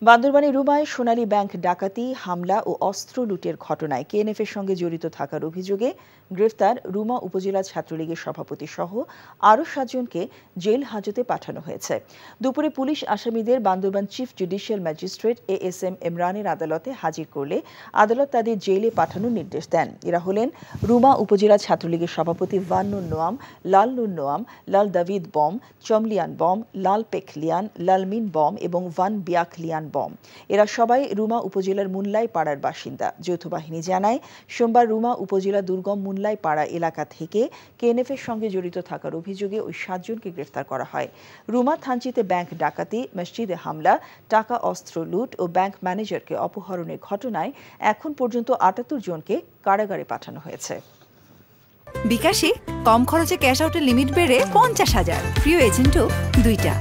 বান্দরবানের রুমায় সোনালী ব্যাংক ডাকাতি, হামলা ও অস্ত্র লুটের ঘটনায় কেএনএফের সঙ্গে জড়িত থাকার অভিযোগে গ্রেফতার রুমা উপজেলা ছাত্রলীগের সভাপতি সহ আরও 7 জনকে জেল হাজতে পাঠানো হয়েছে। দুপুরে পুলিশ আসামিদের Bandarban chief judicial magistrate ASM ইমরানের আদালতে হাজির করলে আদালত তাদের জেলে পাঠানোর নির্দেশ দেন। এরা হলেন রুমা উপজেলা ছাত্রলীগের সভাপতি ভান্নুন নোয়াম, লাল নুন নোয়াম, লাল দাভিদ বম, চমলিয়ান বম, লাল পেখলিয়ান, লালমিন বম এবং ভান বিয়াকলিয়ান বম। এরা সবাই রুমা উপজেলার মুনলাই পাড়ার বাসিন্দা। যৌথ বাহিনী জানায়, সোমবার রুমা উপজেলা দুর্গম মুনলাই পাড়া এলাকা থেকে কেএনএফের সঙ্গে জড়িত থাকার অভিযোগে ওই 7 জনকে গ্রেফতার করা হয়। রুমা থানচিতে ব্যাংক ডাকাতি, মসজিদে হামলা, টাকা অস্ত্র লুট ও ব্যাংক ম্যানেজারকে অপহরণের ঘটনায় এখন পর্যন্ত 78 জনকে কারাগারে পাঠানো হয়েছে। বিকাশে কম খরচে ক্যাশ আউটের লিমিট বেড়ে 50,000, প্রিয় এজেন্টও 2টা।